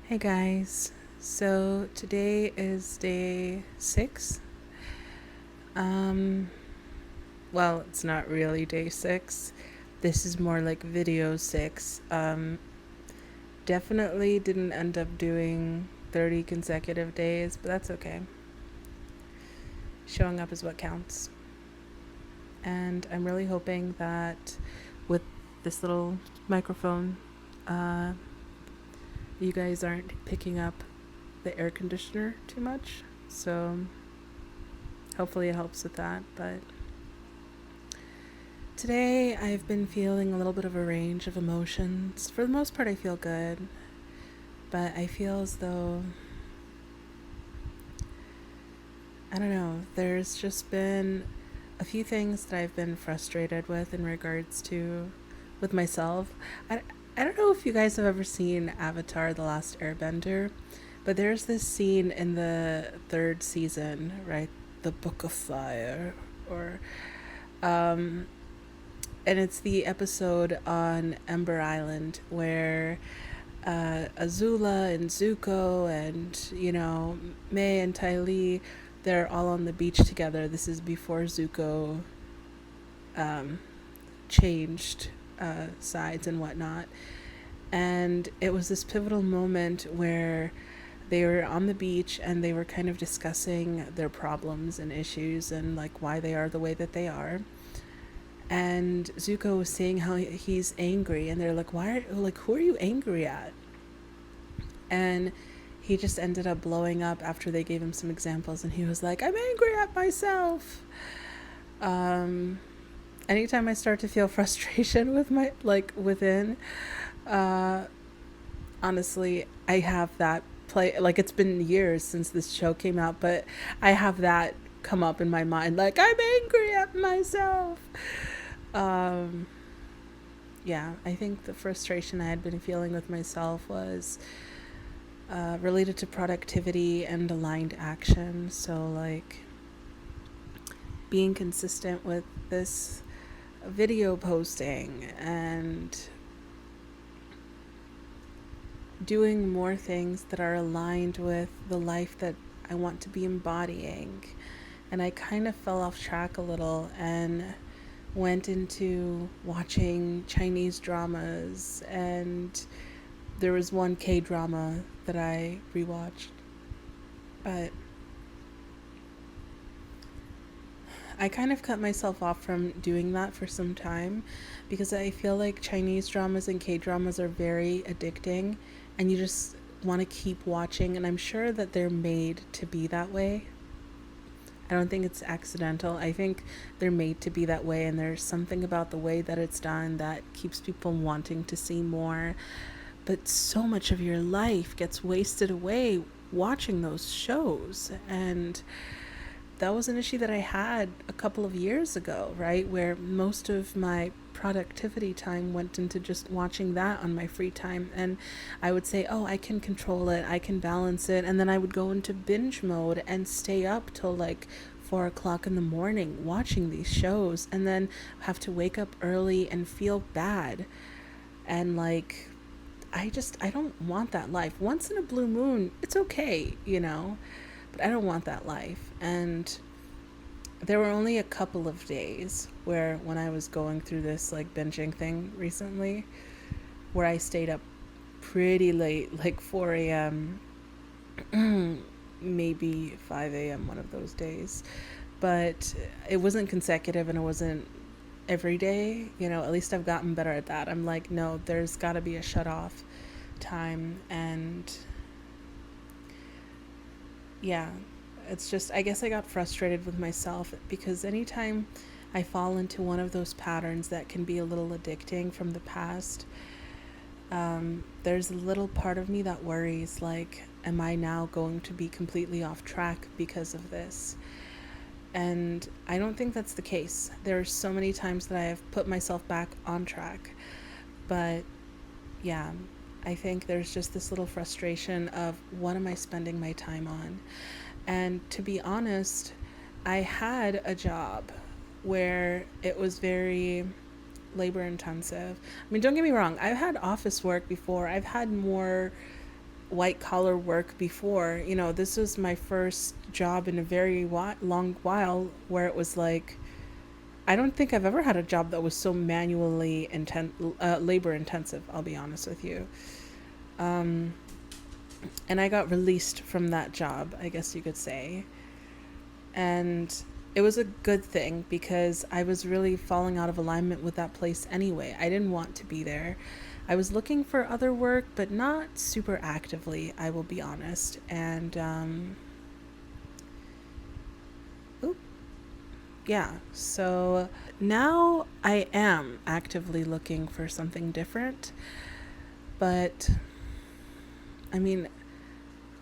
Hey guys, so today is day 6. Um, well, it's not really day 6. This is more like video 6. Definitely didn't end up doing 30 consecutive days, but that's okay. Showing up is what counts. And I'm really hoping that with this little microphone, uh, you guys aren't picking up the air conditioner too much. So hopefully it helps with that, but today I've been feeling a little bit of a range of emotions. For the most part, I feel good, but I feel as though, I don't know, there's just been a few things that I've been frustrated with in regards to with myself. I don't know if you guys have ever seen Avatar The Last Airbender, but there's this scene in the third season, right? The Book of Fire, or um, and it's the episode on Ember Island where Azula and Zuko and May and Ty Lee, they're all on the beach together. This is before Zuko um, changed sides and whatnot, and it was this pivotal moment where they were on the beach and they were kind of discussing their problems and issues and like why they are the way that they are. And Zuko was saying how he's angry, and they're like, "Why? Like, who are you angry at?" And he just ended up blowing up after they gave him some examples, and he was like, "I'm angry at myself." Um, Anytime I start to feel frustration with my within, uh, honestly, I have that play. Like it's been years since this show came out, but I have that come up in my mind, like I'm angry at myself. Um, yeah, I think the frustration I had been feeling with myself was related to productivity and aligned action. So, like, being consistent with this video posting and doing more things that are aligned with the life that I want to be embodying. And I kind of fell off track a little and went into watching Chinese dramas, and there was one K drama that I rewatched, but I kind of cut myself off from doing that for some time because I feel like Chinese dramas and K dramas are very addicting, and you just want to keep watching, and I'm sure that they're made to be that way. I don't think it's accidental. I think they're made to be that way, and there's something about the way that it's done that keeps people wanting to see more. But so much of your life gets wasted away watching those shows. And that was an issue that I had a couple of years ago, right? Where most of my productivity time went into just watching that on my free time. And I would say, oh, I can control it, I can balance it. And then I would go into binge mode and stay up till like 4 o'clock in the morning watching these shows, and then have to wake up early and feel bad. And like, I don't want that life. Once in a blue moon, it's okay. But I don't want that life. And there were only a couple of days where when I was going through this like binging thing recently, where I stayed up pretty late, like 4 a.m., maybe 5 a.m. one of those days. But it wasn't consecutive and it wasn't every day. At least I've gotten better at that. I'm like, no, there's got to be a shut off time. And yeah, it's just, I guess I got frustrated with myself because anytime I fall into one of those patterns that can be a little addicting from the past, there's a little part of me that worries, like, am I now going to be completely off track because of this? And I don't think that's the case. There are so many times that I have put myself back on track. But yeah, I think there's just this little frustration of what am I spending my time on? And to be honest, I had a job where it was very labor intensive. I mean, don't get me wrong, I've had office work before. I've had more white collar work before. You know, this was my first job in a very long while where it was like, I don't think I've ever had a job that was so manually labor intensive, I'll be honest with you. Um, and I got released from that job, I guess you could say. And it was a good thing because I was really falling out of alignment with that place anyway. I didn't want to be there. I was looking for other work, but not super actively, I will be honest. And oop, yeah, so now I am actively looking for something different. But I mean,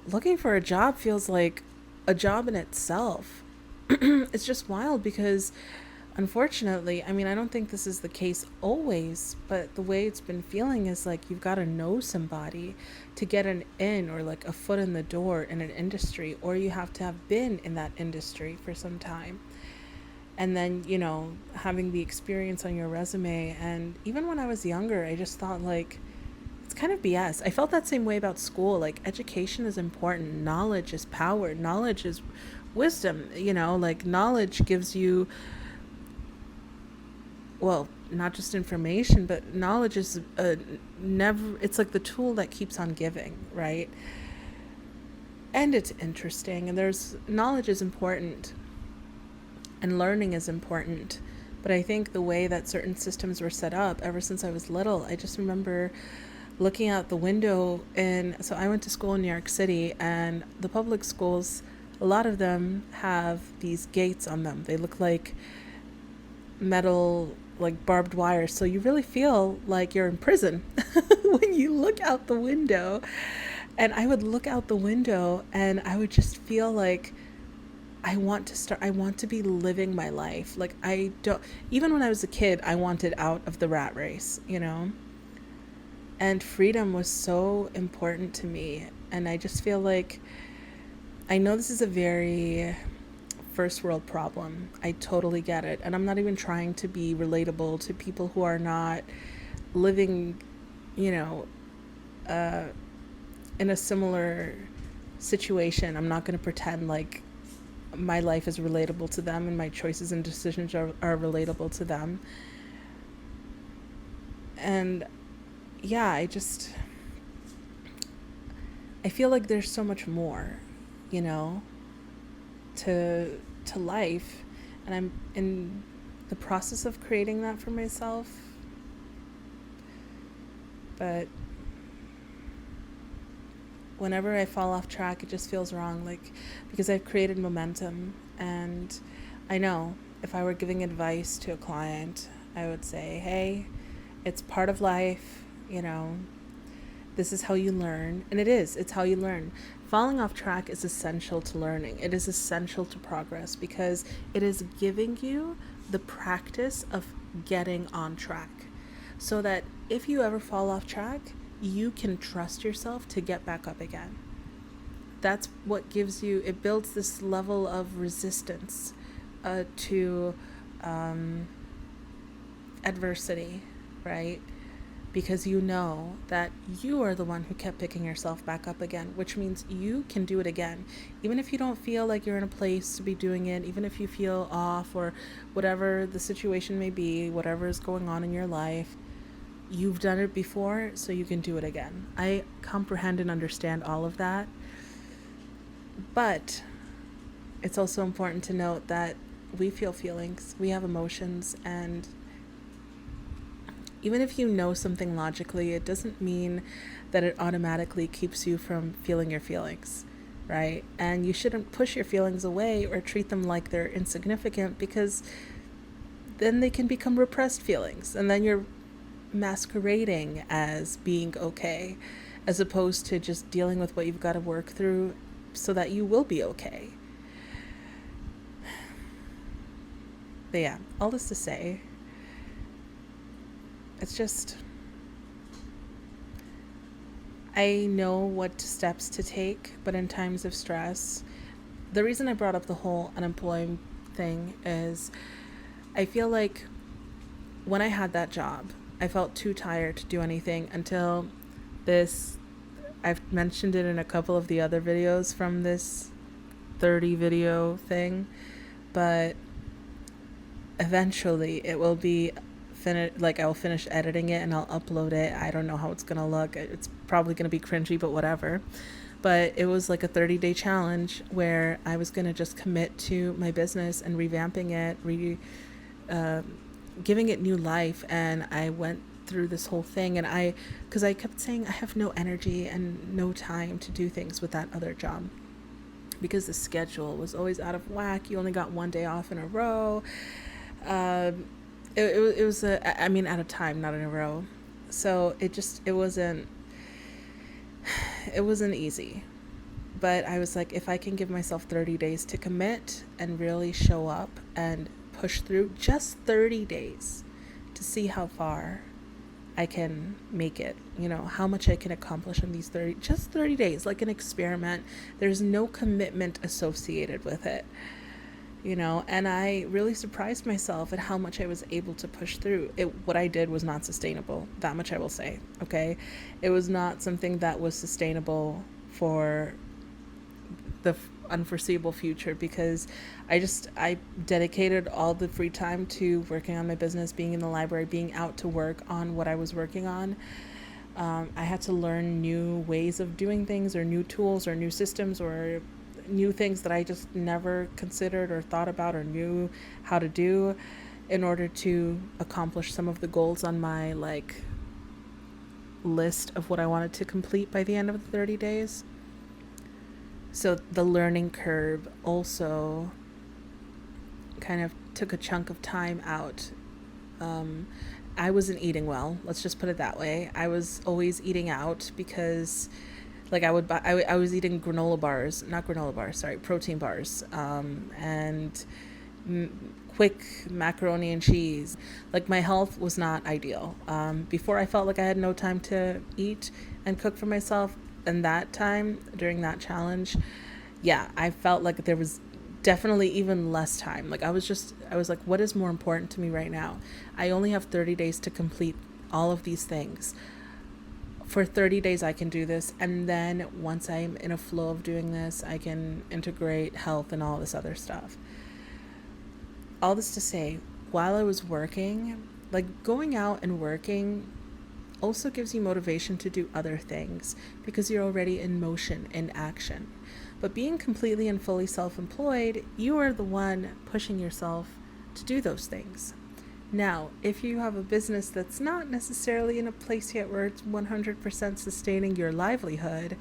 looking for a job feels like a job in itself. It's just wild because, unfortunately, I mean, I don't think this is the case always, but the way it's been feeling is like you've got to know somebody to get an in or like a foot in the door in an industry, or you have to have been in that industry for some time. And then, you know, having the experience on your resume. And even when I was younger, I just thought like, it's kind of BS. I felt that same way about school. Like, education is important. Knowledge is power. Knowledge is wisdom. You know, like, knowledge gives you, well, not just information, but knowledge is it's like the tool that keeps on giving, right? And it's interesting. And knowledge is important and learning is important. But I think the way that certain systems were set up ever since I was little, I just remember looking out the window. And so I went to school in New York City, and the public schools, a lot of them have these gates on them. They look like metal, like barbed wire. So you really feel like you're in prison when you look out the window. And I would look out the window and I would just feel like I want to be living my life. Like, I don't, even when I was a kid, I wanted out of the rat race, you know? And freedom was so important to me. And I just feel like, I know this is a very first world problem. I totally get it. And I'm not even trying to be relatable to people who are not living, you know, in a similar situation. I'm not going to pretend like my life is relatable to them and my choices and decisions are relatable to them. And yeah, I feel like there's so much more, you know, to life, and I'm in the process of creating that for myself. But whenever I fall off track, it just feels wrong, like, because I've created momentum. And I know if I were giving advice to a client, I would say, hey, it's part of life, you know, this is how you learn. And it's how you learn. Falling off track is essential to learning. It is essential to progress because it is giving you the practice of getting on track, so that if you ever fall off track, you can trust yourself to get back up again. That's what it builds this level of resistance to adversity, right? Because you know that you are the one who kept picking yourself back up again, which means you can do it again. Even if you don't feel like you're in a place to be doing it, even if you feel off or whatever the situation may be, whatever is going on in your life, you've done it before, so you can do it again. I comprehend and understand all of that. But it's also important to note that we feel feelings, we have emotions, and even if you know something logically, it doesn't mean that it automatically keeps you from feeling your feelings, right? And you shouldn't push your feelings away or treat them like they're insignificant, because then they can become repressed feelings, and then you're masquerading as being okay, as opposed to just dealing with what you've got to work through so that you will be okay. But yeah, all this to say, it's just, I know what steps to take, but in times of stress, the reason I brought up the whole unemployed thing is I feel like when I had that job, I felt too tired to do anything until this I've mentioned it in a couple of the other videos from this 30 video thing, but eventually it will be finished. Like, I'll finish editing it and I'll upload it. I don't know how it's gonna look. It's probably gonna be cringy, but whatever. But it was like a 30-day challenge where I was gonna just commit to my business and revamping it, uh, giving it new life. And I went through this whole thing, and because I kept saying I have no energy and no time to do things with that other job, because the schedule was always out of whack. You only got one day off in a row. Um, it was I mean, at a time, not in a row. So it wasn't easy. But I was like, if I can give myself 30 days to commit and really show up and push through, just 30 days to see how far I can make it, how much I can accomplish in these 30 days, like an experiment. There's no commitment associated with it, and I really surprised myself at how much I was able to push through. What I did was not sustainable. That much I will say, okay? It was not something that was sustainable for the unforeseeable future, because I dedicated all the free time to working on my business, being in the library, being out to work on what I was working on. I had to learn new ways of doing things, or new tools, or new systems, or new things that I just never considered or thought about or knew how to do, in order to accomplish some of the goals on my list of what I wanted to complete by the end of the 30 days. So the learning curve also kind of took a chunk of time out. I wasn't eating well. Let's just put it that way. I was always eating out, because I was eating protein bars, and quick macaroni and cheese. Like, my health was not ideal. Before, I felt like I had no time to eat and cook for myself. And that time, during that challenge, yeah, I felt like there was definitely even less time. Like, I was like, what is more important to me right now? I only have 30 days to complete all of these things. For 30 days, I can do this. And then once I'm in a flow of doing this, I can integrate health and all this other stuff. All this to say, while I was working, like, going out and working also gives you motivation to do other things, because you're already in motion, in action. But being completely and fully self-employed, you are the one pushing yourself to do those things. Now, if you have a business that's not necessarily in a place yet where it's 100% sustaining your livelihood,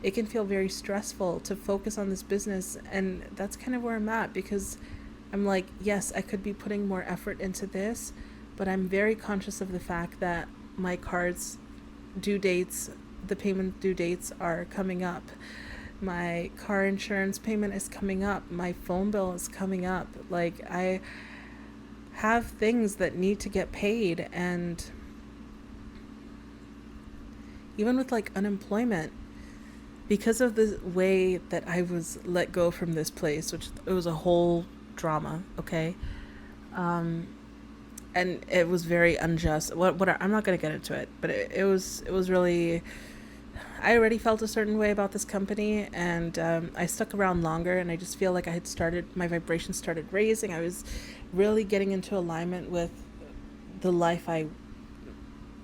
it can feel very stressful to focus on this business. And that's kind of where I'm at, because I'm like, yes, I could be putting more effort into this, but I'm very conscious of the fact that my card's due dates, the payment due dates, are coming up. My car insurance payment is coming up. My phone bill is coming up. Like, I have things that need to get paid. And even with unemployment, because of the way that I was let go from this place, which it was a whole drama, okay? And it was very unjust. I'm not going to get into it, but it was really, I already felt a certain way about this company, and I stuck around longer, and I just feel like my vibrations started raising. I was really getting into alignment with the life I,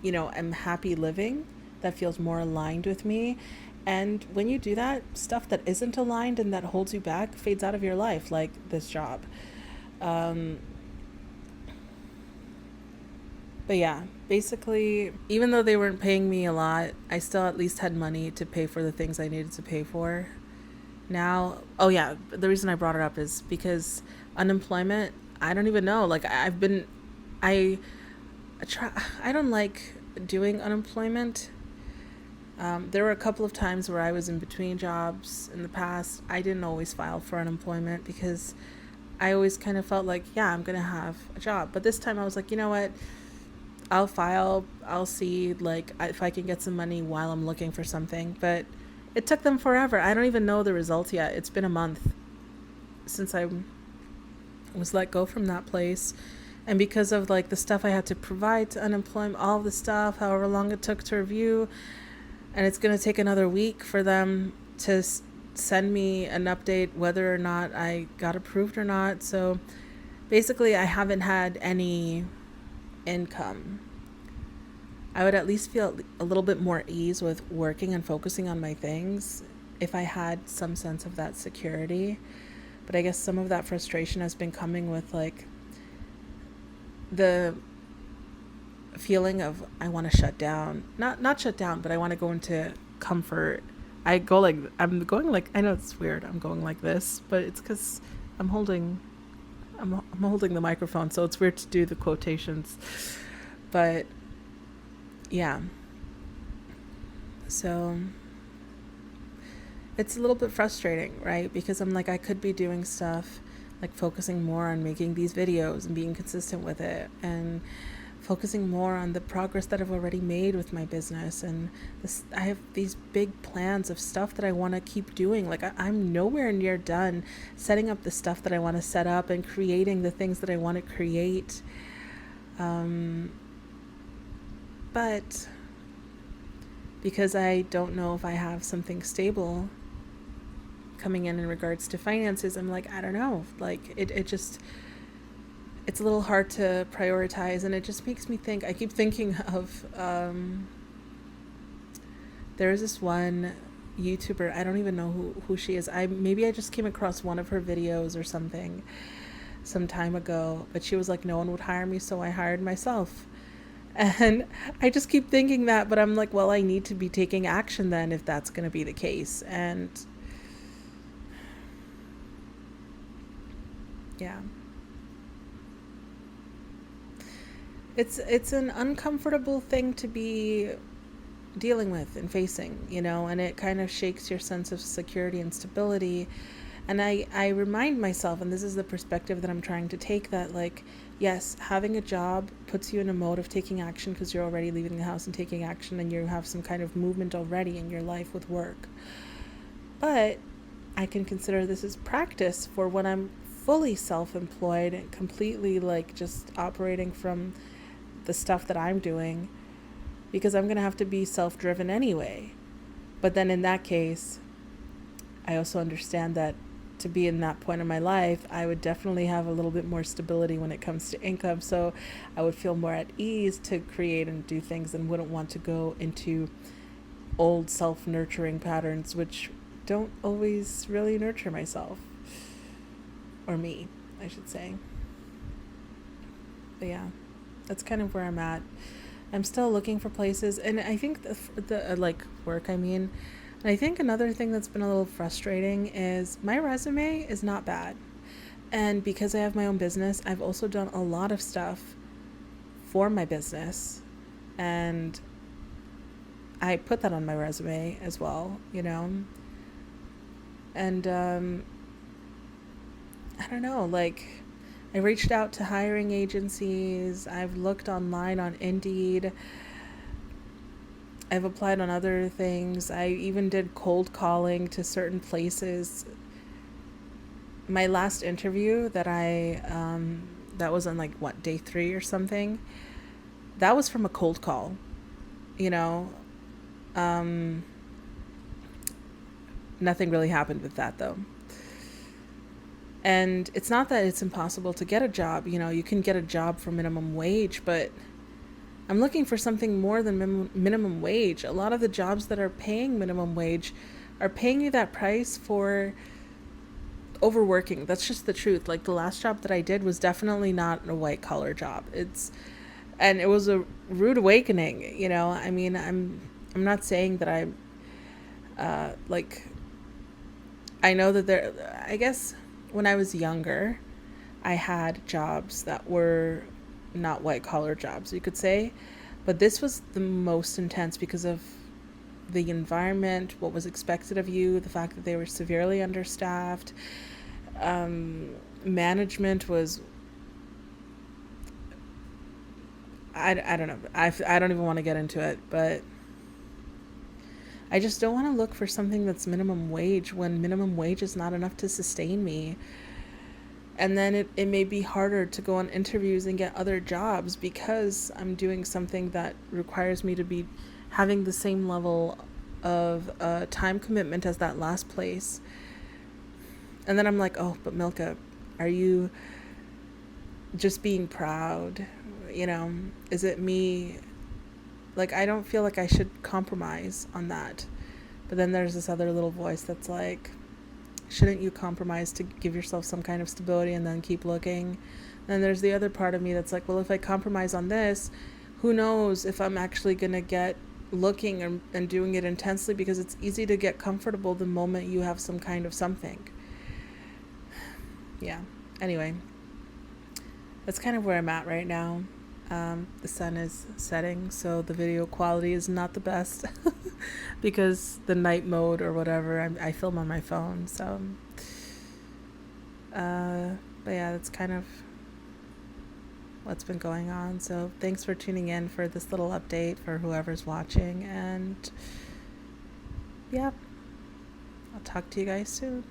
am happy living, that feels more aligned with me. And when you do that, stuff that isn't aligned and that holds you back fades out of your life, like this job. But yeah, basically, even though they weren't paying me a lot, I still at least had money to pay for the things I needed to pay for. Now, oh yeah, the reason I brought it up is because unemployment, I don't even know. Like, I try, I don't like doing unemployment. There were a couple of times where I was in between jobs in the past. I didn't always file for unemployment, because I always kind of felt like, yeah, I'm going to have a job. But this time I was like, you know what? I'll file, I'll see if I can get some money while I'm looking for something. But it took them forever. I don't even know the results yet. It's been a month since I was let go from that place. And because of the stuff I had to provide to unemployment, all of the stuff, however long it took to review, and it's going to take another week for them to send me an update whether or not I got approved or not. So basically, I haven't had any income. I would at least feel a little bit more ease with working and focusing on my things if I had some sense of that security. But I guess some of that frustration has been coming with like the feeling of I want to shut down. Not shut down, but I want to go into comfort. I'm going like, I know it's weird. I'm going like this, but it's cuz I'm holding I'm holding the microphone, so it's weird to do the quotations. But yeah. So it's a little bit frustrating, right? Because I'm like, I could be doing stuff like focusing more on making these videos and being consistent with it, and focusing more on the progress that I've already made with my business. And I have these big plans of stuff that I want to keep doing. Like I'm nowhere near done setting up the stuff that I want to set up and creating the things that I want to create. But because I don't know if I have something stable coming in regards to finances, I'm like, I don't know. Like it just, it's a little hard to prioritize, and it just makes me think. I keep thinking of there is this one YouTuber. I don't even know who she is. Maybe I just came across one of her videos or something some time ago, but she was like, no one would hire me, so I hired myself. And I just keep thinking that, but I'm like, well, I need to be taking action then if that's going to be the case. And yeah. It's an uncomfortable thing to be dealing with and facing, and it kind of shakes your sense of security and stability. And I remind myself, and this is the perspective that I'm trying to take, that like, yes, having a job puts you in a mode of taking action because you're already leaving the house and taking action, and you have some kind of movement already in your life with work. But I can consider this as practice for when I'm fully self-employed and completely like just operating from the stuff that I'm doing, because I'm going to have to be self-driven anyway. But then in that case, I also understand that to be in that point in my life, I would definitely have a little bit more stability when it comes to income. So I would feel more at ease to create and do things, and wouldn't want to go into old self-nurturing patterns, which don't always really nurture myself. Or me, I should say. But yeah, that's kind of where I'm at. I'm still looking for places, and I think the like work, I mean, and I think another thing that's been a little frustrating is my resume is not bad. And because I have my own business, I've also done a lot of stuff for my business. And I put that on my resume as well, And I don't know, like I reached out to hiring agencies. I've looked online on Indeed. I've applied on other things. I even did cold calling to certain places. My last interview that was on like what, day 3 or something. That was from a cold call, you know. Nothing really happened with that though. And it's not that it's impossible to get a job. You can get a job for minimum wage, but I'm looking for something more than minimum wage. A lot of the jobs that are paying minimum wage are paying you that price for overworking. That's just the truth. Like the last job that I did was definitely not a white collar job. And it was a rude awakening. I mean, I'm not saying that I'm like, I know that I guess when I was younger, I had jobs that were not white collar jobs, you could say. But this was the most intense because of the environment, what was expected of you, the fact that they were severely understaffed. Management was, I don't know. I don't even want to get into it, but I just don't want to look for something that's minimum wage when minimum wage is not enough to sustain me. And then it may be harder to go on interviews and get other jobs because I'm doing something that requires me to be having the same level of time commitment as that last place. And then I'm like, oh, but Milka, are you just being proud? You know, is it me? Like, I don't feel like I should compromise on that. But then there's this other little voice that's like, shouldn't you compromise to give yourself some kind of stability and then keep looking? And there's the other part of me that's like, well, if I compromise on this, who knows if I'm actually going to get looking and doing it intensely, because it's easy to get comfortable the moment you have some kind of something. Yeah. Anyway, that's kind of where I'm at right now. The sun is setting, so the video quality is not the best because the night mode or whatever, I film on my phone. So, but yeah, that's kind of what's been going on. So thanks for tuning in for this little update for whoever's watching. And yeah, I'll talk to you guys soon.